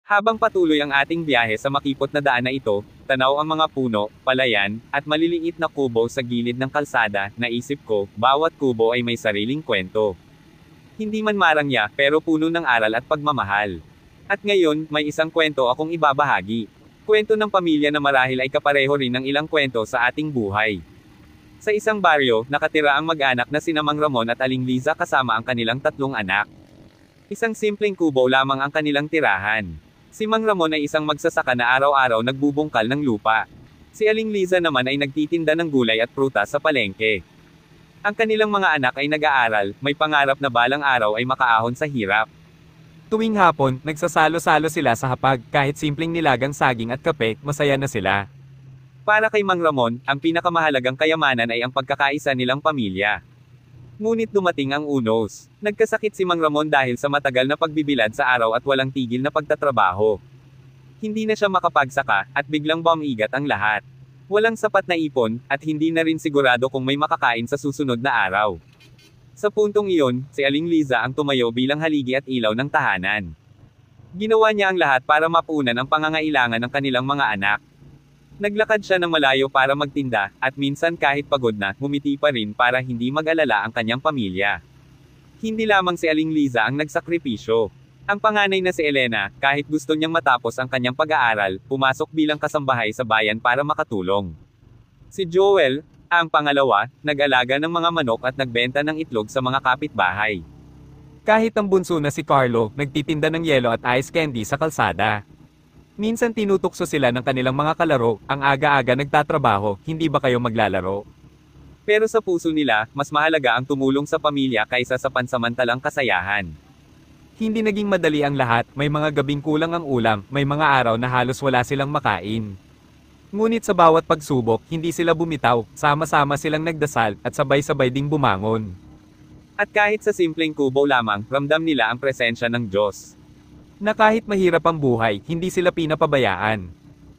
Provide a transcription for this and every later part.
Habang patuloy ang ating biyahe sa makipot na daan na ito, tanaw ang mga puno, palayan, at maliliit na kubo sa gilid ng kalsada, naisip ko, bawat kubo ay may sariling kwento. Hindi man marangya, pero puno ng aral at pagmamahal. At ngayon, may isang kwento akong ibabahagi. Kwento ng pamilya na marahil ay kapareho rin ng ilang kwento sa ating buhay. Sa isang baryo, nakatira ang mag-anak na sina Mang Ramon at Aling Liza kasama ang kanilang 3 anak. Isang simpleng kubo lamang ang kanilang tirahan. Si Mang Ramon ay isang magsasaka na araw-araw nagbubungkal ng lupa. Si Aling Liza naman ay nagtitinda ng gulay at prutas sa palengke. Ang kanilang mga anak ay nag-aaral, may pangarap na balang araw ay makaahon sa hirap. Tuwing hapon, nagsasalo-salo sila sa hapag, kahit simpleng nilagang saging at kape, masaya na sila. Para kay Mang Ramon, ang pinakamahalagang kayamanan ay ang pagkakaisa nilang pamilya. Ngunit dumating ang unos. Nagkasakit si Mang Ramon dahil sa matagal na pagbibilad sa araw at walang tigil na pagtatrabaho. Hindi na siya makapagsaka, at biglang bumigat ang lahat. Walang sapat na ipon, at hindi na rin sigurado kung may makakain sa susunod na araw. Sa puntong iyon, si Aling Liza ang tumayo bilang haligi at ilaw ng tahanan. Ginawa niya ang lahat para mapunan ang pangangailangan ng kanilang mga anak. Naglakad siya ng malayo para magtinda, at minsan kahit pagod na, ngumiti pa rin para hindi mag-alala ang kanyang pamilya. Hindi lamang si Aling Liza ang nagsakripisyo. Ang panganay na si Elena, kahit gusto niyang matapos ang kanyang pag-aaral, pumasok bilang kasambahay sa bayan para makatulong. Si Joel, ang pangalawa, nag-alaga ng mga manok at nagbenta ng itlog sa mga kapitbahay. Kahit ang bunso na si Carlo, nagtitinda ng yelo at ice candy sa kalsada. Minsan tinutukso sila ng kanilang mga kalaro, ang aga-aga nagtatrabaho, hindi ba kayo maglalaro? Pero sa puso nila, mas mahalaga ang tumulong sa pamilya kaysa sa pansamantalang kasayahan. Hindi naging madali ang lahat, may mga gabing kulang ang ulam, may mga araw na halos wala silang makain. Ngunit sa bawat pagsubok, hindi sila bumitaw, sama-sama silang nagdasal, at sabay-sabay ding bumangon. At kahit sa simpleng kubo lamang, ramdam nila ang presensya ng Diyos. Na kahit mahirap ang buhay, hindi sila pinapabayaan.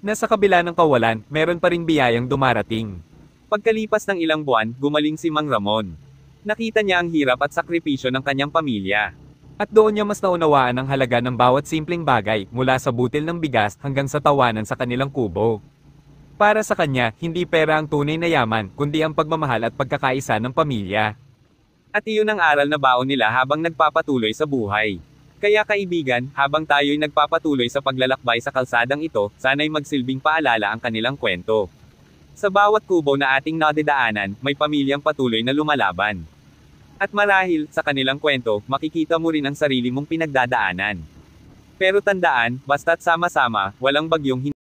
Nasa kabila ng kawalan, meron pa ring biyayang dumarating. Pagkalipas ng ilang buwan, gumaling si Mang Ramon. Nakita niya ang hirap at sakripisyo ng kanyang pamilya. At doon niya mas naunawaan ang halaga ng bawat simpleng bagay, mula sa butil ng bigas hanggang sa tawanan sa kanilang kubo. Para sa kanya, hindi pera ang tunay na yaman, kundi ang pagmamahal at pagkakaisa ng pamilya. At iyon ang aral na baon nila habang nagpapatuloy sa buhay. Kaya kaibigan, habang tayo'y nagpapatuloy sa paglalakbay sa kalsadang ito, sana'y magsilbing paalala ang kanilang kwento. Sa bawat kubo na ating nadadaanan, may pamilyang patuloy na lumalaban. At marahil, sa kanilang kwento, makikita mo rin ang sarili mong pinagdadaanan. Pero tandaan, basta't sama-sama, walang bagyong